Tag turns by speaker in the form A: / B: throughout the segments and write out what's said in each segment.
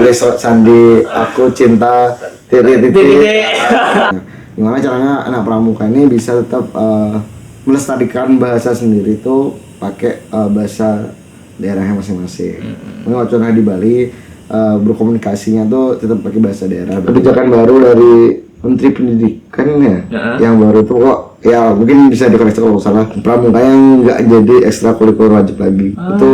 A: tulis sandi aku cinta titik. Gimana caranya anak pramuka ini bisa tetap melestarikan bahasa sendiri itu pakai bahasa daerahnya masing-masing. Contohnya di Bali berkomunikasinya tuh tetap pakai bahasa daerah. Kebijakan baru dari Menteri Pendidikan ya, yang baru tuh kok ya mungkin bisa dikoreksi kalau salah, pramuka yang nggak jadi ekstrakurikuler wajib lagi. Itu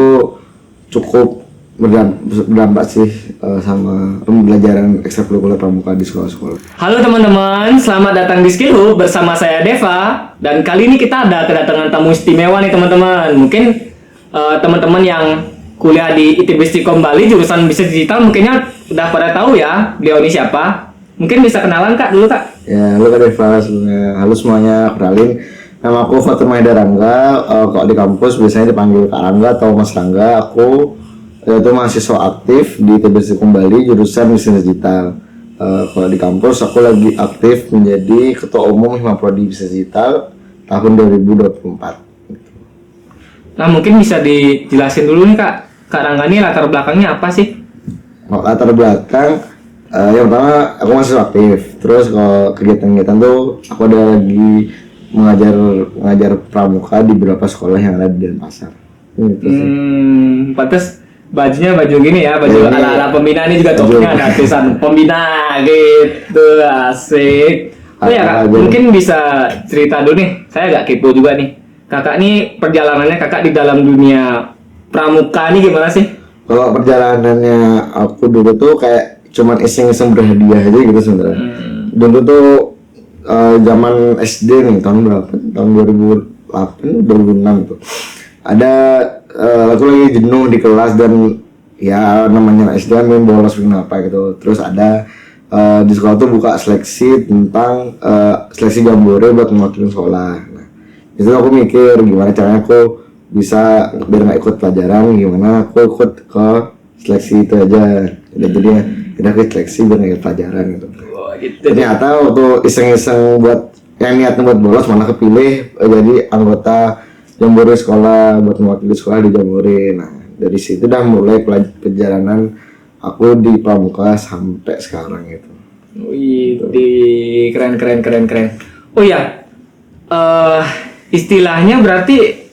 A: cukup berdampak sih sama pembelajaran ekstrakurikuler pramuka di sekolah-sekolah.
B: Halo teman-teman, selamat datang di Skill Hub bersama saya Deva. Dan kali ini kita ada kedatangan tamu istimewa nih teman-teman. Mungkin teman-teman yang kuliah di ITB Stikom Bali jurusan bisnis digital mungkinnya udah pada tahu ya beliau ini siapa. Mungkin bisa kenalan Kak dulu Kak.
A: Ya, halo Kak Deva, halo semuanya, kenalin. Nama aku Fatur Maeda Rangga, kalau di kampus biasanya dipanggil Kak Rangga atau Mas Rangga. Aku yaitu mahasiswa aktif di ITB Stikom Bali jurusan bisnis digital. Kalau di kampus aku lagi aktif menjadi ketua umum Hima Prodi Bisnis Digital tahun 2024.
B: Nah mungkin bisa dijelasin dulu nih Kak Rangga ini latar belakangnya apa sih?
A: Latar belakang, yang pertama aku mahasiswa aktif. Terus kalau kegiatan-kegiatan tuh aku ada lagi mengajar pramuka di beberapa sekolah yang ada di Denpasar. Gitu sih.
B: Pantes bajunya baju gini ya, baju ala-ala pembina ini juga tokonya ada tulisan pembina gitu, asik. Oh ya Kak, mungkin bisa cerita dulu nih, saya agak kepo juga nih. Kakak nih perjalanannya kakak di dalam dunia pramuka nih gimana sih?
A: Kalau perjalanannya aku dulu tuh kayak cuman iseng-iseng berhadiah aja gitu sebenarnya. Dulu tuh zaman SD nih, tahun berapa? Tahun 2008, 2006 tuh. Ada aku lagi jenuh di kelas dan ya namanya SD kan main bolos apa gitu. Terus ada di sekolah tuh buka seleksi tentang seleksi jambore buat mewakili sekolah. Nah, itu aku mikir gimana caranya aku bisa biar nggak ikut pelajaran, gimana aku ikut ke seleksi itu aja. Jadi ya kita ke seleksi biar nggak ikut pelajaran gitu. Ternyata waktu iseng-iseng buat yang niatnya buat bolos malah kepilih jadi anggota jambore sekolah buat mewakili sekolah di jambore. Nah dari situ udah mulai perjalanan aku di pramuka sampai sekarang gitu.
B: Wih, keren. Oh iya, istilahnya berarti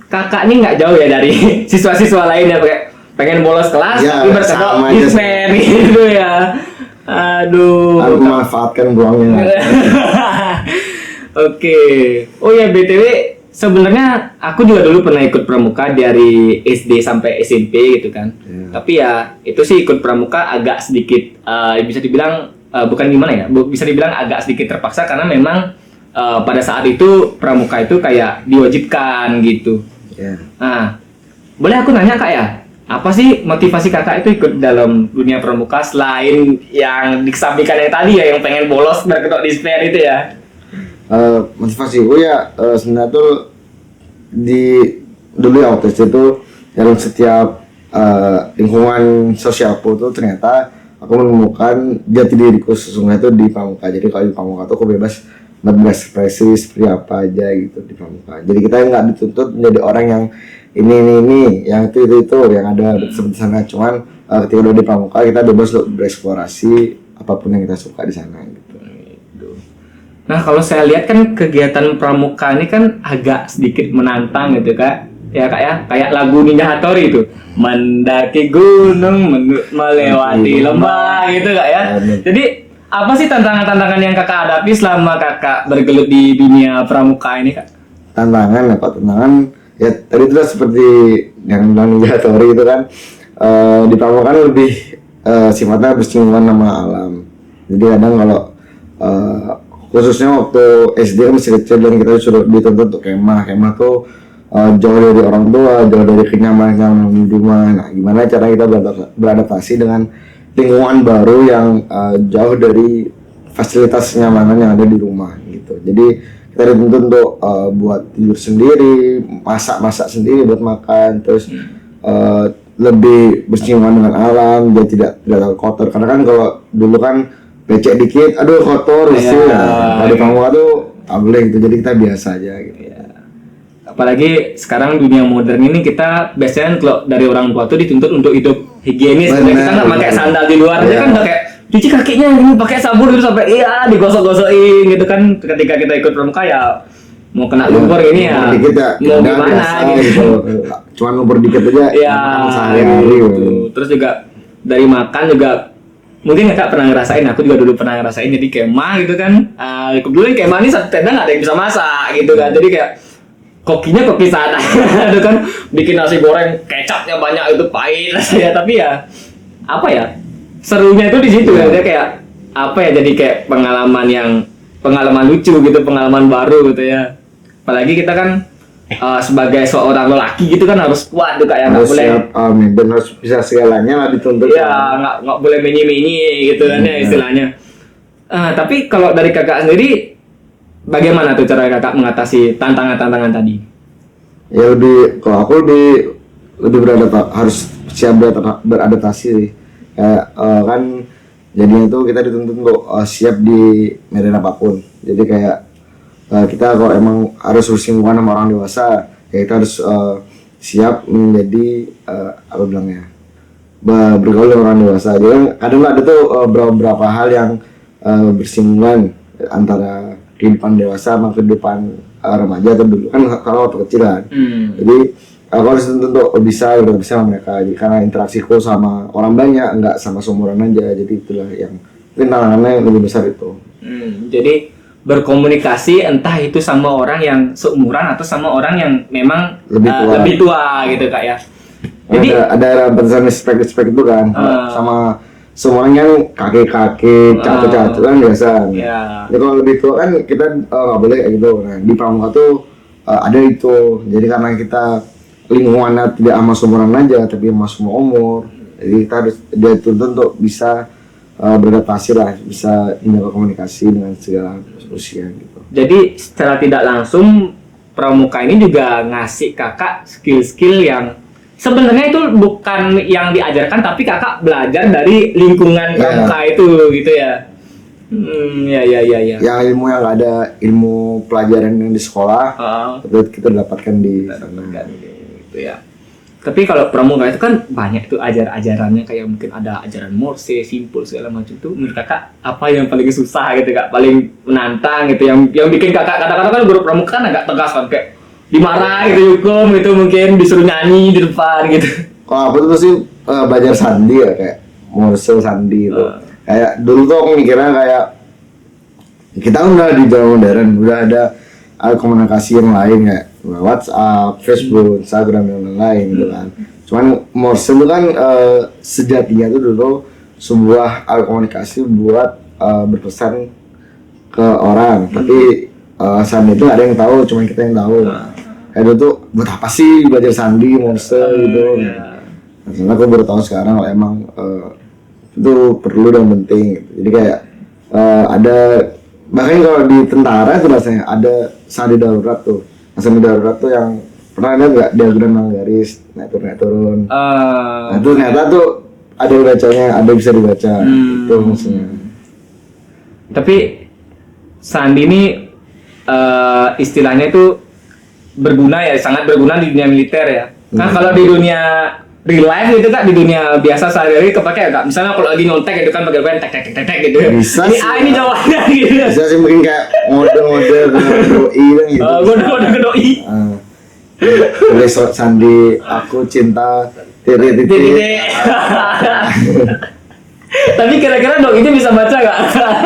B: kakak ini nggak jauh ya dari siswa-siswa lain ya, pengen bolos kelas
A: ya,
B: tapi berkedok dispen gitu ya. Aduh.
A: Aku memanfaatkan ruangnya.
B: Oke. Oh ya BTW. Sebenarnya aku juga dulu pernah ikut pramuka dari SD sampai SMP gitu kan. Tapi ya itu sih ikut pramuka agak sedikit bisa dibilang bukan gimana ya, bisa dibilang agak sedikit terpaksa karena memang pada saat itu pramuka itu kayak diwajibkan gitu. Nah, boleh aku nanya Kak ya, apa sih motivasi kakak itu ikut dalam dunia pramuka selain yang dikesampingkan yang tadi ya, yang pengen bolos berkedok dispen itu ya?
A: Motivasi gue ya sebenarnya tuh dulu ya waktu itu dalam setiap lingkungan sosialku tuh ternyata aku menemukan jati diriku sesungguhnya itu di pramuka. Jadi kalau di pramuka tuh aku bebas berekspresi seperti apa aja gitu di pramuka. Jadi kita nggak dituntut menjadi orang yang ini yang itu yang ada seperti sana. Cuman ketika udah di pramuka kita bebas untuk bereksplorasi apapun yang kita suka di sana gitu.
B: Nah kalau saya lihat kan kegiatan pramuka ini kan agak sedikit menantang gitu Kak. Ya Kak ya, kayak lagu Ninja Hattori itu, mendaki gunung, melewati lembah gitu Kak ya. Jadi apa sih tantangan-tantangan yang kakak hadapi selama kakak bergelut di dunia pramuka ini Kak?
A: Tantangan ya tadi itu seperti yang bilang Ninja Hattori itu kan di pramuka kan lebih sifatnya bersinggungan sama alam. Jadi kadang kalau khususnya waktu SD kan masih kecil dan kita sudah dituntut untuk kemah tuh jauh dari orang tua, jauh dari kenyamanan di rumah. Nah, gimana cara kita beradaptasi dengan lingkungan baru yang jauh dari fasilitas kenyamanan yang ada di rumah gitu. Jadi kita dituntut untuk buat tidur sendiri, masak sendiri buat makan, terus lebih bersinggungan dengan alam, dia tidak terlalu kotor. Karena kan kalau dulu kan becek dikit, aduh kotor sih. Kalau di pramuka tuh tak boleh gitu, jadi kita biasa aja gitu.
B: Apalagi sekarang dunia modern ini kita biasanya kalau dari orang tua tuh dituntut untuk hidup higienis, kita nggak pakai sandal di luar aja kan udah kayak cuci kakinya ini pakai sabun gitu sampai iya digosok-gosokin gitu kan. Ketika kita ikut pramuka ya mau kena lumpur ini ya
A: dikit ya
B: mau
A: udah
B: gimana
A: biasa
B: gitu.
A: cuman lumpur dikit aja
B: Ya
A: makan sehari-hari
B: gitu. Terus juga dari makan juga mungkin kakak pernah ngerasain, aku juga dulu pernah ngerasain jadi kemah gitu kan. Kebetulan kemah ini satu tenda nggak ada yang bisa masak gitu kan, jadi kayak kokinya koki sana itu kan bikin nasi goreng kecapnya banyak itu pahit rasanya, tapi ya apa ya serunya itu di situ ya, dia kayak apa ya jadi kayak pengalaman lucu gitu, pengalaman baru gitu ya. Apalagi kita kan sebagai seorang lelaki gitu kan harus kuat juga ya, nggak
A: harus
B: boleh
A: siap, dan harus bisa segalanya lah dituntut.
B: ya nggak boleh menyi-menyi gitu kan ya istilahnya. Tapi kalau dari kakak sendiri bagaimana tuh cara kakak mengatasi tantangan-tantangan tadi?
A: Ya kalau aku lebih harus siap beradaptasi sih. Kayak kan jadinya tuh kita dituntut untuk siap di medan apapun. Jadi kayak kita kalau emang harus bersinggungan sama orang dewasa, ya kita harus siap menjadi apa bilangnya bergaul dengan orang dewasa. Jadi kadang ada tuh beberapa hal yang bersinggungan antara kehidupan dewasa sama kehidupan remaja atau dulu kan kalau waktu kecil kan. Jadi aku harus untuk bisa sama mereka. Jadi, karena interaksiku sama orang banyak, nggak sama seumuran aja. Jadi itulah yang mungkin tantangannya yang lebih besar itu.
B: Jadi berkomunikasi entah itu sama orang yang seumuran atau sama orang yang memang lebih tua gitu kak ya. Jadi
A: ada batasan respect itu kan sama semuanya kakek cacet kan biasa.
B: Ya.
A: Jadi kalau lebih tua kan kita nggak boleh kayak gitu. Nah di pramuka tuh ada itu. Jadi karena kita lingkungannya tidak sama seumuran aja tapi sama semua umur. Jadi kita harus dia tuntut untuk bisa beradaptasi lah, bisa menjaga komunikasi dengan segala usia gitu.
B: Jadi secara tidak langsung pramuka ini juga ngasih kakak skill-skill yang sebenarnya itu bukan yang diajarkan tapi kakak belajar dari lingkungan pramuka itu gitu ya. Ya.
A: Yang ilmu yang nggak ada ilmu pelajaran yang di sekolah, itu kita dapatkan di sana.
B: Gitu ya. Tapi kalau pramuka itu kan banyak tuh ajarannya kayak mungkin ada ajaran Morse, simpul segala macam tuh. Menurut kakak apa yang paling susah gitu kak, paling menantang gitu yang bikin kakak kadang-kadang kan guru pramuka kan agak tegas kan kayak dimarah gitu hukum gitu mungkin disuruh nyanyi di depan gitu.
A: Kalau aku tuh sih belajar sandi ya kayak Morse sandi itu. Kayak dulu tuh aku mikirnya kayak kita udah di zaman modern udah ada komunikasi yang lain kayak WhatsApp, Facebook, Instagram dan lain-lain gitu kan. Cuman Morse itu kan sejatinya itu dulu sebuah alat komunikasi buat berpesan ke orang. Tapi sandi itu ada yang tahu, cuman kita yang tahu. Kayak itu tuh buat apa sih belajar sandi, Morse gitu. Nah, aku baru tahu sekarang kalau emang itu perlu dan penting. Jadi kayak ada bahkan kalau di tentara itu rasanya ada sandi darurat tuh. Sandi darurat tuh yang pernah ada nggak diagram yang garis naik turun. Nah itu ternyata tuh ada bacanya, ada bisa dibaca. Itu maksudnya.
B: Tapi sandi ini istilahnya itu berguna ya, sangat berguna di dunia militer ya. Kan kalau di dunia real life gitu kan, di dunia biasa sehari-hari kepake enggak? Misalnya kalau lagi nyontek itu kan pakai tek gitu.
A: Bisa
B: ini
A: sih.
B: ini jawabannya gitu.
A: Bisa sih mungkin kayak mode-mode doi kan gitu.
B: Mode doi.
A: Tulis sandi aku cinta titik.
B: Tapi kira-kira dong ini bisa baca nggak?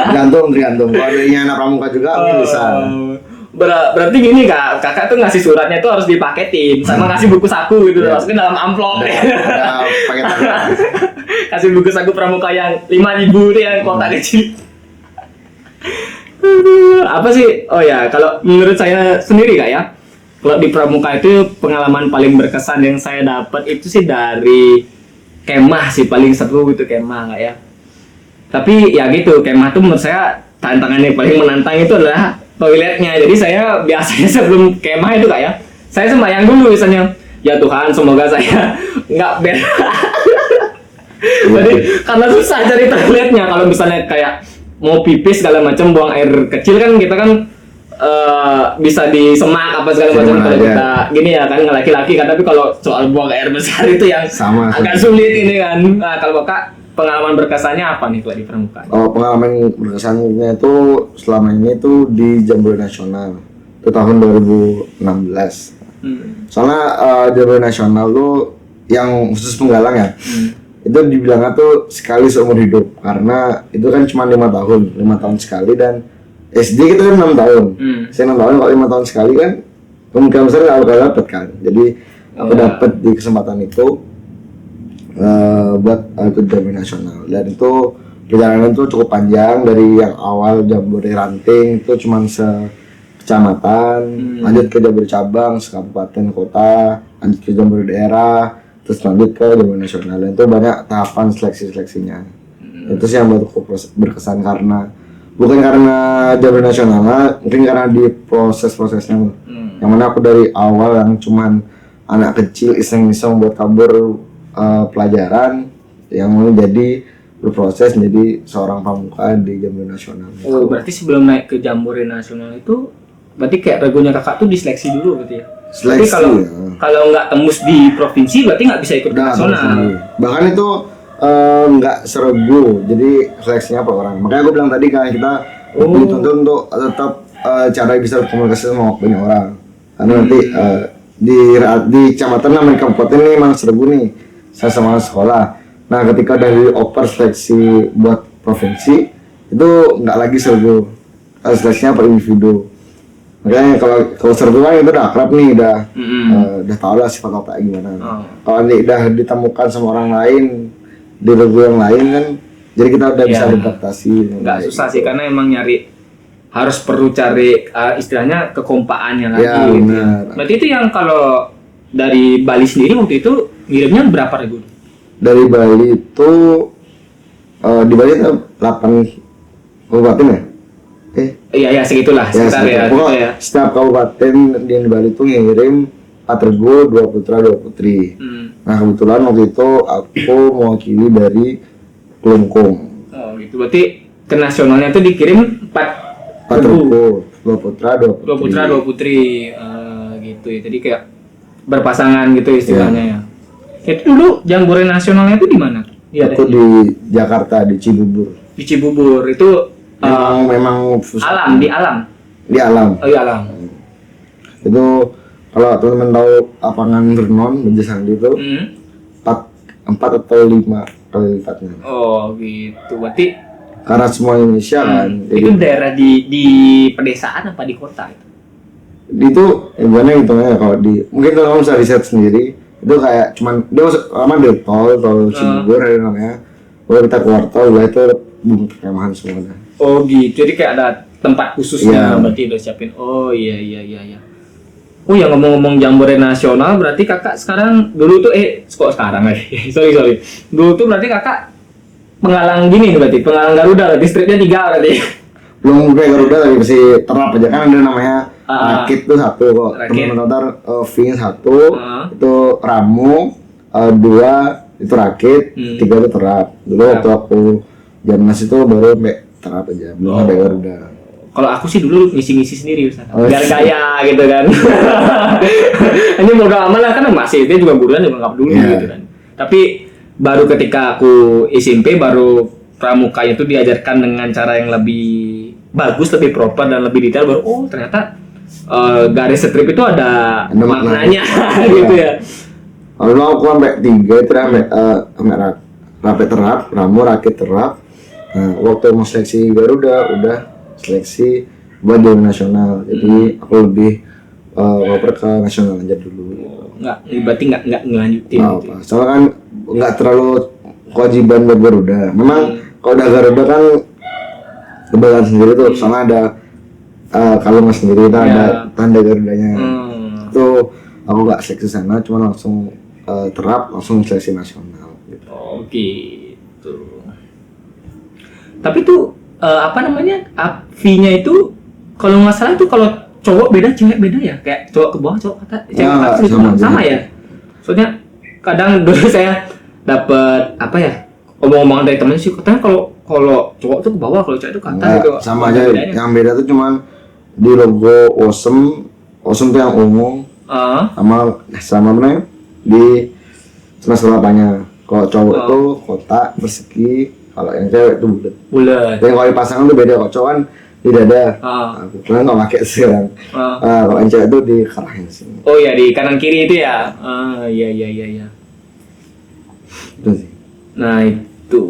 A: Tergantung. Kalau adanya anak pramuka juga mungkin bisa.
B: Berarti gini kak, kakak tuh ngasih suratnya tuh harus dipaketin sama ngasih buku saku gitu, masukin dalam amplop.
A: Paketan.
B: Kasih buku saku pramuka yang 5.000 tuh yang kotak kecil. Apa sih? Oh ya, kalau menurut saya sendiri kak ya, kalau di pramuka itu pengalaman paling berkesan yang saya dapat itu sih dari kemah sih, paling seru gitu kemah kak ya. Tapi ya gitu, kemah tuh menurut saya tantangan yang paling menantang itu adalah toiletnya. Jadi saya biasanya sebelum kemah itu kak ya, saya sembahyang dulu misalnya, ya Tuhan semoga saya nggak berak. Jadi karena susah cari toiletnya. Kalau misalnya kayak mau pipis segala macam, buang air kecil kan kita kan bisa di semak apa segala macam kalau kita gini ya kan laki-laki kan. Tapi kalau soal buang air besar itu yang agak sulit ini kan. Nah kalau kakak pengalaman berkesannya apa nih kalau di pramuka?
A: Oh, pengalaman berkesannya itu selama ini tuh di Jambore Nasional itu tahun 2016. Soalnya Jambore Nasional tuh yang khusus penggalang ya, itu dibilangnya tuh sekali seumur hidup karena itu kan cuma 5 tahun sekali, dan SD kita kan 6 tahun. Saya 6 tahun, kalau 5 tahun sekali kan kemungkinan besar aku dapat kan. Jadi aku dapat di kesempatan itu buat ikut Jambore Nasional, dan itu perjalanan itu cukup panjang dari yang awal Jambore Ranting itu cuma sekecamatan, lanjut ke Jambore cabang, sekabupaten kota, lanjut ke Jambore daerah, terus lanjut ke Jambore Nasional, dan itu banyak tahapan seleksinya. Itu sih yang buat aku berkesan, karena bukan karena Jambore Nasional, mungkin karena di proses-prosesnya. Yang mana aku dari awal yang cuman anak kecil iseng-iseng buat kabur pelajaran, yang mau jadi berproses menjadi seorang pramuka di Jambore Nasional.
B: Oh, berarti sebelum naik ke Jambore Nasional itu berarti kayak regonya kakak tuh diseleksi dulu berarti ya? Berarti kalau nggak tembus di provinsi berarti nggak bisa ikut ke nasional.
A: Bahkan itu nggak seregu, jadi seleksinya per orang. Makanya aku bilang tadi kan kita dituntut untuk tetap cara bisa berkomunikasi sama banyak orang. Karena nanti di kecamatan sama di kabupaten ini memang seregu nih, saya sama sekolah. Nah ketika dari oper seleksi buat provinsi itu nggak lagi sergu, seleksinya per individu. Makanya kalau sergu kan itu udah akrab nih, udah tau lah sifat otak gimana. Kalau nanti udah ditemukan sama orang lain di regu yang lain kan, jadi kita udah bisa beradaptasi.
B: Nggak susah sih, karena emang perlu cari istilahnya kekompaannya lagi.
A: Ya,
B: gitu.
A: benar.
B: Berarti itu yang kalau dari Bali sendiri waktu itu ngirimnya berapa regu?
A: Dari Bali itu di Bali itu 8 kabupaten ya?
B: Iya segitulah, sekitar ya.
A: Pokoknya ya. Setiap kabupaten di Bali itu ngirim 4 regu, 2 putra, 2 putri. Nah kebetulan waktu itu aku mewakili dari Kelungkung.
B: Oh gitu, berarti ke nasionalnya itu dikirim 4
A: regu, 2 putra, 2 putri.
B: 2 putra, 2 putri, gitu ya. Jadi kayak berpasangan gitu istilahnya ya. Itu dulu Jambore Nasionalnya itu di mana?
A: Aku di Jakarta, di Cibubur.
B: Di Cibubur itu
A: memang
B: alam.
A: Di alam.
B: Oh iya alam.
A: Itu kalau teman-teman tahu lapangan Vernon Bejasandi itu 4 atau 5 kali lipatnya.
B: Oh gitu. Berarti
A: karena semua Indonesia kan.
B: Itu daerah di pedesaan apa di kota itu?
A: Itu gimana hitungnya kalau mungkin kalau bisa riset sendiri itu kayak cuman dia masuk di tol Cibubur ada namanya. Kalau kita keluar tol itu bumi perkemahan semua.
B: Oh gitu, jadi kayak ada tempat khususnya berarti udah siapin. Oh iya. Oh ya, ngomong-ngomong Jambore Nasional, berarti kakak sekarang dulu tuh kok sekarang lagi? sorry. Dulu tuh berarti kakak penggalang gini berarti, penggalang Garuda, distriknya 3 berarti.
A: Belum kayak Garuda tapi masih terap aja kan, ada namanya rakit tuh 1 kok. Teman-teman V-nya 1, itu Ramu, 2 itu rakit, 3 itu terap. Dulu waktu aku Jamnas itu baru terap aja, belum ada Garuda.
B: Kalau aku sih dulu ngisi-ngisi sendiri Ustaz. Biar gaya gitu kan. Ini bodo amat lah, kan masih dia juga buruan juga nggak peduli gitu kan. Tapi baru ketika aku SMP baru pramuka itu diajarkan dengan cara yang lebih bagus, lebih proper dan lebih detail, baru ternyata garis strip itu ada maknanya gitu ya.
A: Lalu aku sampai 3 itu sampai rapet terap, Ramu rakit terap. Nah, waktu mau seleksi Garuda udah seleksi buat di nasional, jadi aku lebih ngoper ke nasional aja dulu.
B: Berarti nggak ngelanjutin gitu.
A: Soalnya kan nggak terlalu kewajiban buat Garuda. Memang kalau udah Garuda kan kebagian sendiri tuh, soalnya ada kalung sendiri, ada tanda Garudanya. Itu aku nggak seleksi sana, cuma langsung terap, langsung seleksi nasional. Gitu.
B: Oh gitu. Tapi tuh V-nya itu kalau nggak salah tuh kalau cowok beda, cewek beda ya, kayak cowok ke bawah, cowok kata cewek ke atas gitu, sama ya. Soalnya kadang dulu saya dapat omong-omongan dari temen sih, katanya kalau cowok tuh ke bawah, kalau cewek tuh ke atas gitu.
A: Sama aja, yang beda tuh cuman di logo Awesome tuh yang ungu, sama mana di semester 8-nya. Kalau cowok tuh kotak persegi, kalau yang cewek tuh bulat.
B: Bulat.
A: Dan kalau pasangan tuh beda, kalau cowok kan di dada. Aku kan nggak pakai sekarang. Kalau yang cewek tuh di kerahnya sini.
B: Oh ya, di kanan kiri itu ya. Iya.
A: Itu sih.
B: Nah itu,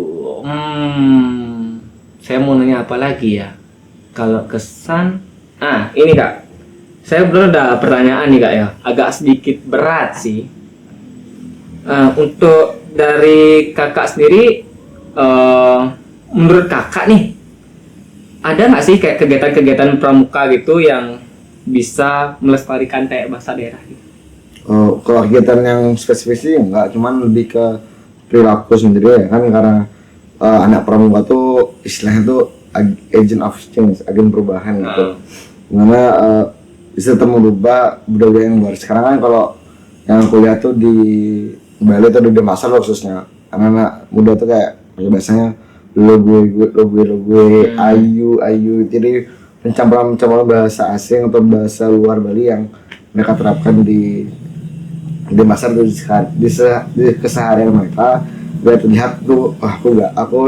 B: saya mau nanya apa lagi ya? Kalau kesan, ini kak, saya benar ada pertanyaan nih kak ya, agak sedikit berat sih. Untuk dari kakak sendiri, menurut kakak nih, ada nggak sih kayak kegiatan-kegiatan pramuka gitu yang bisa melestarikan kayak bahasa daerah gitu?
A: Kalau kegiatan yang spesifik sih enggak, cuman lebih ke perilaku sendiri ya kan, karena anak pramuka tuh istilahnya tuh agent of change, agen perubahan gitu. Dimana bisa merubah budaya yang baru. Sekarang kan kalau yang aku lihat tuh di Bali tuh di Denpasar khususnya, anak-anak muda tuh kayak bahasanya lo gue ayu, jadi pencampuran bahasa asing atau bahasa luar Bali yang mereka terapkan di Denpasar tuh di keseharian mereka. Biar terlihat tuh, aku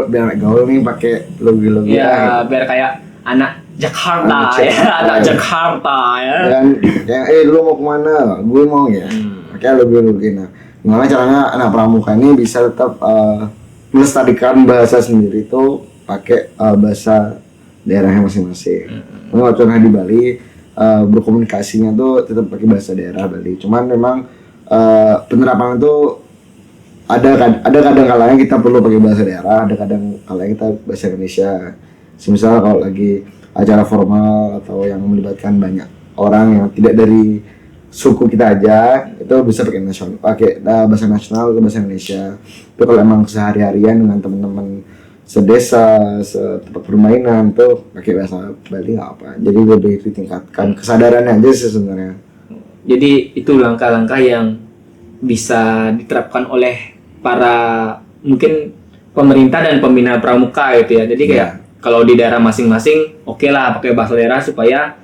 A: biar gaul nih pakai logo
B: ya, biar kayak anak Jakarta anak Jakarta ya. Dan
A: lu mau kemana? Gue mau ya. Pakai logo. Nah, gimana caranya anak pramuka ini bisa tetap melestarikan bahasa sendiri tuh pakai bahasa daerahnya masing-masing. Kalau contohnya di Bali, berkomunikasinya tuh tetap pakai bahasa daerah Bali. Cuman memang penerapan itu ada kadang kalanya kita perlu pakai bahasa daerah, ada kadang kalanya kita bahasa Indonesia. Misal kalau lagi acara formal atau yang melibatkan banyak orang yang tidak dari suku kita aja, itu bisa pakai bahasa nasional atau bahasa Indonesia. Tapi kalau emang sehari-harian dengan teman-teman sedesa, setempat permainan tuh pakai bahasa Bali nggak apa. Jadi lebih ditingkatkan kesadarannya aja sih sebenarnya.
B: Jadi itu langkah-langkah yang bisa diterapkan oleh para mungkin pemerintah dan pembina pramuka gitu ya. Jadi kayak kalau di daerah masing-masing oke lah pakai bahasa daerah supaya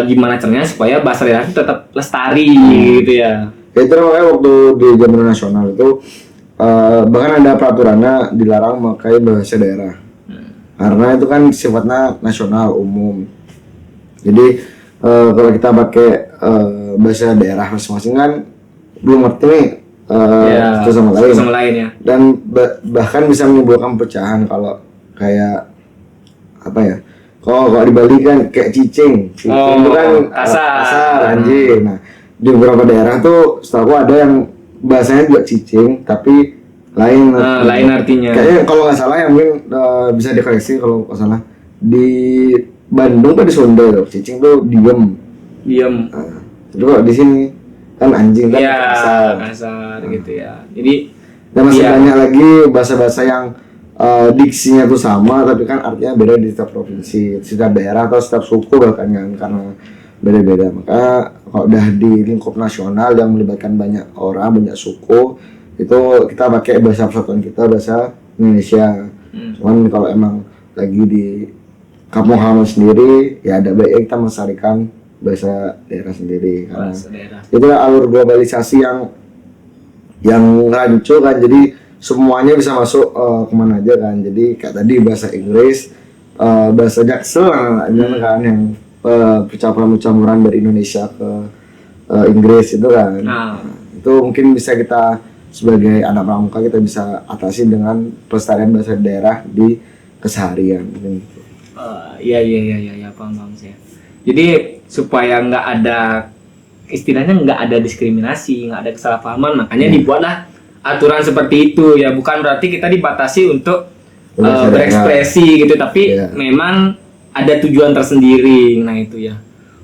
B: gimana caranya supaya bahasa daerah itu tetap lestari gitu ya.
A: Itu makanya waktu di Jabatan Nasional itu bahkan ada peraturannya dilarang memakai bahasa daerah. Karena itu kan sifatnya nasional umum. Jadi kalau kita pakai bahasa daerah masing-masing kan belum ngerti nih satu sama lain ya. Dan bahkan bisa menimbulkan pecahan kalau kayak apa ya? Kalau di Bali kan kayak cicing itu kan kasar anjing. Nah, di beberapa daerah tuh setahu ada yang bahasanya juga cicing tapi lain
B: artinya.
A: Kayaknya kalau nggak salah yang mungkin bisa dikoreksi kalau nggak salah di Bandung kan di Sunda tuh cicing tuh diem. Nah, tapi kalau di sini kan anjing kan
B: kasar gitu ya. Jadi
A: dan masih banyak lagi bahasa-bahasa yang diksinya tuh sama tapi kan artinya beda di setiap provinsi, setiap daerah atau setiap suku bahkan kan, karena beda-beda. Maka kalau udah di lingkup nasional yang melibatkan banyak orang, banyak suku, itu kita pakai bahasa persatuan kita, bahasa Indonesia. Cuman kalau emang lagi di kampung halaman sendiri ya ada baiknya kita melestarikan bahasa daerah sendiri karena itu alur globalisasi yang rancu kan, jadi semuanya bisa masuk kemana aja kan. Jadi kayak tadi bahasa Inggris, bahasa Jaksel kan yang percampuran dari Indonesia ke Inggris itu kan. Itu mungkin bisa kita sebagai anak pramuka kita bisa atasi dengan pelestarian bahasa daerah di keseharian gitu.
B: Iya paham saya. Jadi supaya nggak ada istilahnya nggak ada diskriminasi, nggak ada kesalahpahaman, makanya dibuatlah aturan seperti itu ya. Bukan berarti kita dibatasi untuk berekspresi gitu, tapi memang ada tujuan tersendiri. Nah itu ya.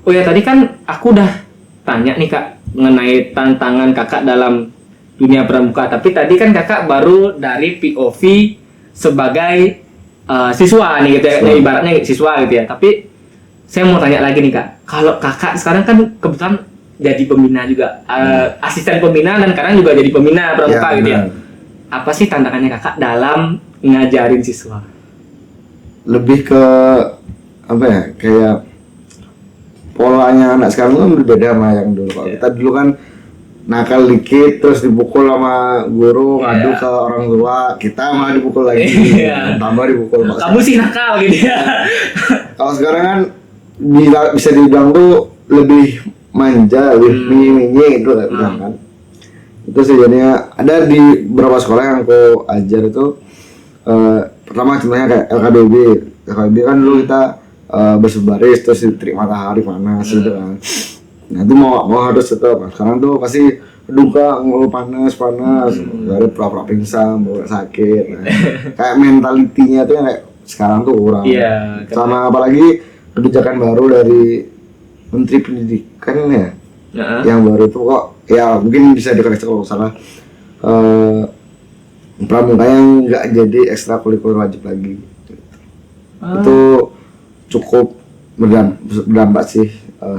B: Oh ya, tadi kan aku udah tanya nih kak mengenai tantangan kakak dalam dunia pramuka, tapi tadi kan kakak baru dari POV sebagai siswa nih gitu ya, ibaratnya siswa gitu ya. Tapi saya mau tanya lagi nih kak, kalau kakak sekarang kan kebetulan jadi pembina juga, asisten pembina dan sekarang juga jadi pembina pramuka gitu ya. Apa sih tantangannya kakak dalam ngajarin siswa?
A: Lebih ke apa ya, kayak polanya anak sekarang kan berbeda sama yang dulu. Kalau kita dulu kan nakal dikit terus dipukul sama guru, ngadu
B: Iya.
A: ke orang tua, kita malah dipukul lagi.
B: Iya.
A: Tambah dipukul paksa.
B: Kamu sih nakal gitu ya.
A: Kalau sekarang kan bisa dibilang tuh lebih manja, lebih minyi gitu lah bilang kan. Itu sejadinya ada di beberapa sekolah yang aku ajar itu pertama contohnya kayak LKBB. LKBB kan dulu kita bersebaris terus terik matahari panas gitu kan. Nah itu mau harus tetap. Sekarang tuh pasti duka ngeluh panas, ada pura-pura pingsan, bawa sakit. Nah, kayak mentalitinya tuh yang kayak sekarang tuh kurang.
B: Iya,
A: Sama apalagi kebijakan baru dari Menteri Pendidikan ya.
B: Heeh.
A: Yang baru itu kok ya mungkin bisa dikoreksi kalau salah. Pramuka yang nggak jadi ekstrakurikuler wajib lagi. Itu cukup berdampak sih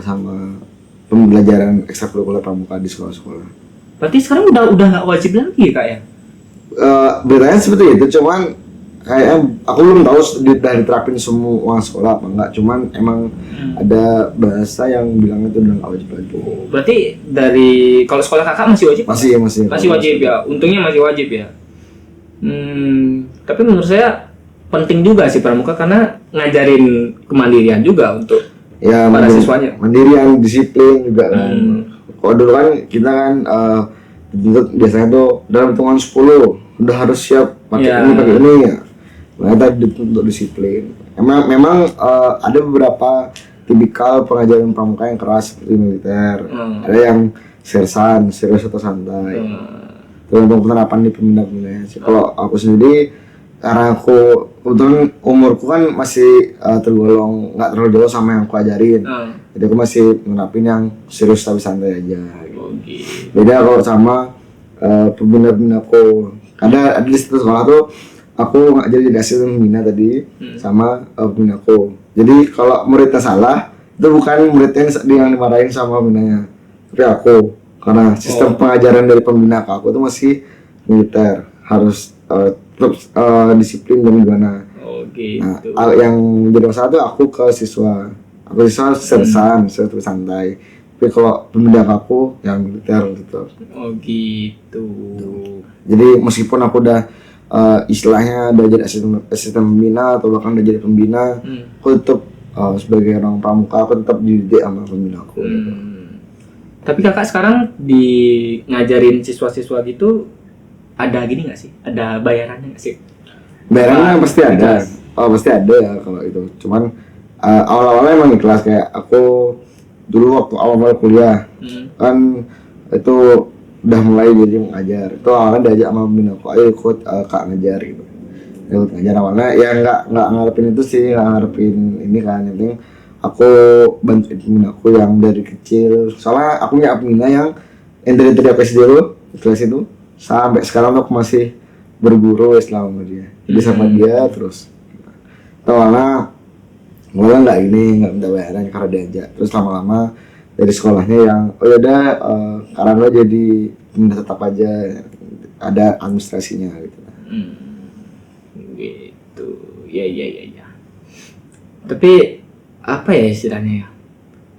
A: sama pembelajaran ekstrakurikuler pramuka di sekolah-sekolah.
B: Berarti sekarang udah nggak wajib lagi ya, Kak ya?
A: Beritanya seperti itu, cuman kayaknya aku belum tahu udah diterapin semua sekolah apa enggak, cuman emang ada bahasa yang bilang itu udah nggak wajib lagi.
B: Berarti dari kalau sekolah Kakak masih wajib? Masih wajib ya. Untungnya masih wajib ya. Tapi menurut saya penting juga sih pramuka karena ngajarin kemandirian juga untuk
A: Ya,
B: para siswanya.
A: mandirian, disiplin juga kan. Kalau dulu kan kita kan dituntut biasanya tuh dalam hitungan 10 udah harus siap pakai
B: Ya.
A: ini pakai ini ya. Nah, kita dituntut disiplin. Memang ada beberapa tipikal pengajaran pramuka yang keras seperti militer. Ada yang sersan, serius atau santai. Tergantung penerapan di pembina-pembinanya sih. Kalau aku sendiri karena aku kebetulan umurku kan masih tergolong nggak terlalu jauh sama yang aku ajarin, jadi aku masih menerapin yang serius tapi santai aja gitu. Beda kalau sama pembina-pembinaku, ada di situ sekolah tuh aku nggak jadi asisten pembina tadi sama pembinaku. Jadi kalau muridnya salah itu bukan muridnya yang dimarahin sama pembinanya, tapi aku, karena sistem pengajaran dari pembina ke aku tuh masih militer, harus tetap disiplin dan gimana. Nah, yang jadi masalah tuh aku ke siswa sersan, sersan santai. Tapi kalau pembina aku yang militer gitu. Jadi meskipun aku udah istilahnya udah jadi asisten pembina atau bahkan udah jadi pembina, aku tetap sebagai orang pramuka aku tetap dididik sama pembina aku. Gitu.
B: Tapi kakak sekarang di ngajarin siswa-siswa gitu ada gini nggak sih? Ada bayarannya nggak sih?
A: Bayarannya pasti ada. Pasti ada ya kalau itu. Cuman awal-awalnya emang ikhlas, kayak aku dulu waktu awal-awal kuliah kan itu udah mulai jadi mengajar. Itu awalnya diajak sama pembina aku, ayo ikut kak ngajar gitu. Ikut ngajar awalnya ya nggak ngarepin itu sih, nggak ngarepin ini kan. Yang penting aku bantuin pembina aku yang dari kecil. Soalnya aku punya pembina yang dari aku SD dulu kelas itu sampai sekarang aku masih berguru selama dia. Jadi sama dia terus. Awalnya nggak nggak minta bayaran karena diajak. Terus lama-lama dari sekolahnya yang udah karena lo jadi pembina tetap aja, ada administrasinya gitu.
B: Gitu. Ya. Tapi apa ya istilahnya ya?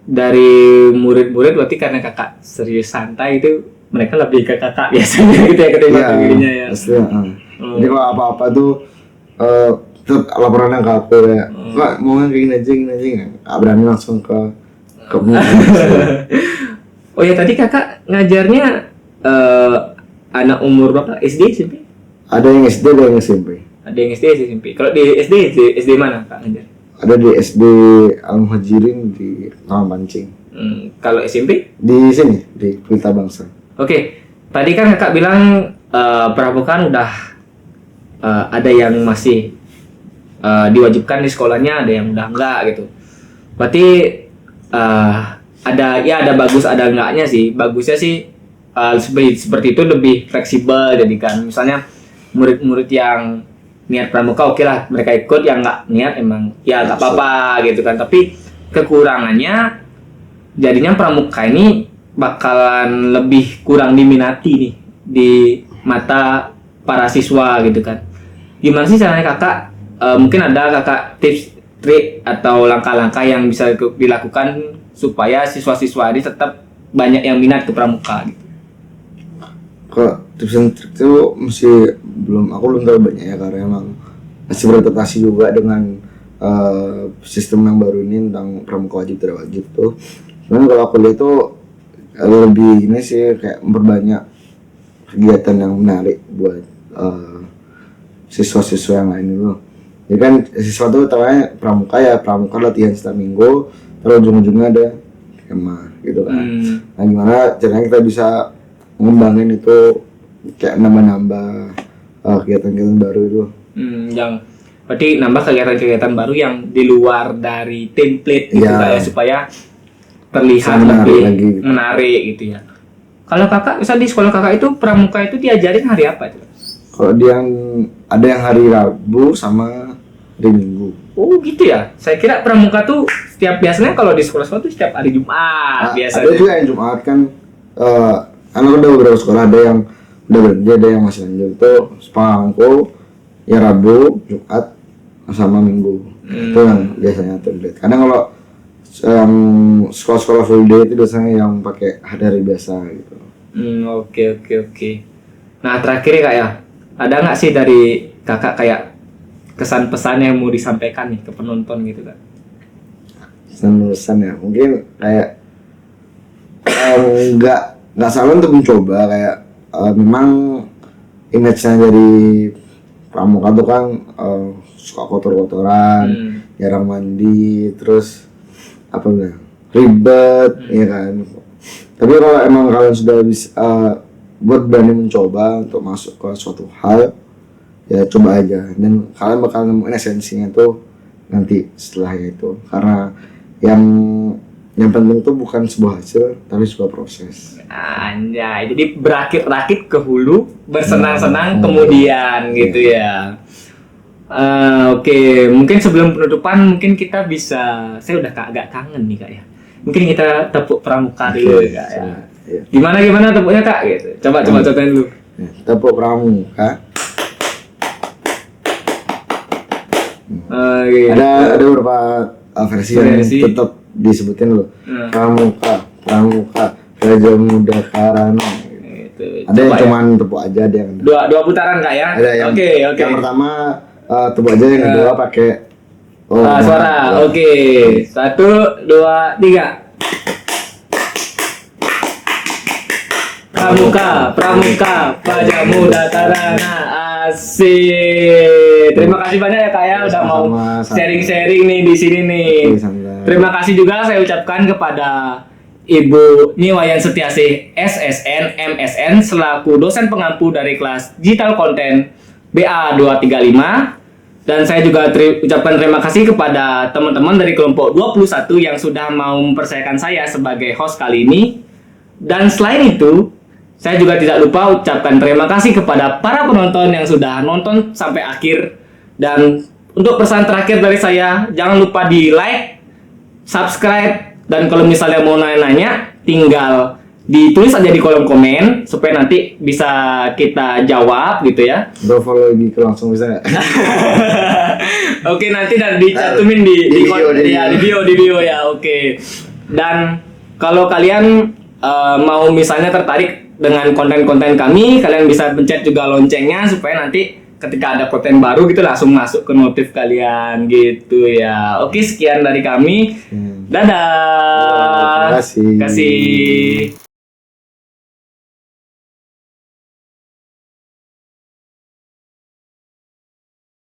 B: Dari murid-murid berarti karena kakak serius santai itu mereka lebih ke kakak biasanya gitu ya ketimbang dirinya ya.
A: Pasti. Jadi kalau apa-apa tuh tetap laporannya ke aku ya. Kak mau kayak gini aja nggak berani langsung ke
B: Oh ya tadi kakak ngajarnya anak umur berapa? SD SMP?
A: Ada yang SD, ada yang SMP.
B: Ada yang SD SMP. Kalau di SD mana kak ngajar?
A: Ada di SD Al-Muhajirin di Taman Pancing.
B: Kalau SMP?
A: Di sini di Pelita Bangsa.
B: Oke, tadi kan kakak bilang pramukaan udah ada yang masih diwajibkan di sekolahnya, ada yang udah enggak gitu. Berarti ada bagus ada enggaknya sih. Bagusnya sih seperti itu lebih fleksibel, jadi kan misalnya murid-murid yang niat pramuka oke lah mereka ikut, yang nggak niat emang ya nggak apa-apa gitu kan. Tapi kekurangannya jadinya pramuka ini bakalan lebih kurang diminati nih di mata para siswa gitu kan. Gimana sih caranya kakak? Mungkin ada kakak tips, trik atau langkah-langkah yang bisa dilakukan supaya siswa-siswa ini tetap banyak yang minat ke pramuka gitu.
A: kalau tips and trik itu aku belum tahu banyak ya, karena emang masih beradaptasi juga dengan sistem yang baru ini tentang pramuka wajib tidak wajib tuh. Cuman kalau aku lihat itu lebih ini sih kayak memperbanyak kegiatan yang menarik buat siswa-siswa yang lain itu. Jadi kan siswa tuh tawanya pramuka latihan setiap minggu, terus ujung-ujungnya ada kemah gitu kan. Nah gimana caranya kita bisa ngembangin itu kayak nambah-nambah kegiatan-kegiatan baru itu.
B: Yang berarti nambah kegiatan-kegiatan baru yang di luar dari template gitu ya, supaya terlihat lebih menarik gitu ya. Kalau kakak, misal di sekolah kakak itu pramuka itu diajarin hari apa itu?
A: Kalau ada yang hari Rabu sama hari Minggu.
B: Oh gitu ya. Saya kira pramuka tuh biasanya kalau di sekolah-sekolah tuh setiap hari Jumat biasanya.
A: Ada juga yang Jumat kan. Anak udah beberapa sekolah, ada yang udah berhenti, ada yang masih lanjut. Itu sepengalamanku ya Rabu, Jumat sama Minggu. Itu yang biasanya template. Kadang kalau sekolah-sekolah full day itu biasanya yang pakai hari biasa gitu.
B: Oke. Nah terakhir ya kak ya, ada nggak sih dari kakak kayak kesan-pesan yang mau disampaikan nih ke penonton gitu kak?
A: Pesan ya, mungkin kayak nggak salah untuk mencoba, kayak memang image-nya dari pramuka tuh kan suka kotor-kotoran, jarang mandi, terus ribet, ya kan. Tapi kalau emang kalian sudah bisa buat berani mencoba untuk masuk ke suatu hal, ya coba aja, dan kalian bakal nemuin esensinya tuh nanti setelahnya itu. Karena yang penting tuh bukan sebuah hasil, tapi sebuah proses.
B: Anjay, jadi berakit-rakit ke hulu, bersenang-senang kemudian gitu ya. Oke, mungkin sebelum penutupan mungkin kita bisa, saya udah agak kangen nih kak ya. Mungkin kita tepuk pramuka dulu kak ya. Gimana tepuknya kak gitu. Coba contohin dulu.
A: Tepuk pramuka. Ada beberapa versi yang tetap disebutin loh. Pramuka Raja Muda Karana. Ada yang cuman tepuk aja, ada yang
B: dua putaran kak ya. Oke.
A: Yang pertama tepuk aja, yang kedua pakai
B: suara. Oke. 1, 2, 3. Pramuka Raja Muda Karana. Asik. Terima kasih banyak ya kak ya udah mau sharing-sharing nih di sini nih. Terima kasih juga saya ucapkan kepada Ibu Niwayan Setiasih SSN MSN selaku dosen pengampu dari kelas Digital Content BA 235. Dan saya juga ucapkan terima kasih kepada teman-teman dari kelompok 21 yang sudah mau mempercayakan saya sebagai host kali ini. Dan selain itu, saya juga tidak lupa ucapkan terima kasih kepada para penonton yang sudah nonton sampai akhir. Dan untuk pesan terakhir dari saya, jangan lupa di like, subscribe, dan kalau misalnya mau nanya-nanya, tinggal ditulis aja di kolom komen supaya nanti bisa kita jawab gitu ya.
A: Follow IG langsung bisa nggak?
B: Oke, nanti dicantumin di video ya. Oke. Dan kalau kalian mau misalnya tertarik dengan konten-konten kami, kalian bisa pencet juga loncengnya supaya nanti ketika ada konten baru gitu langsung masuk ke notif kalian gitu ya. Oke, sekian dari kami. Dadah.
A: Terima kasih.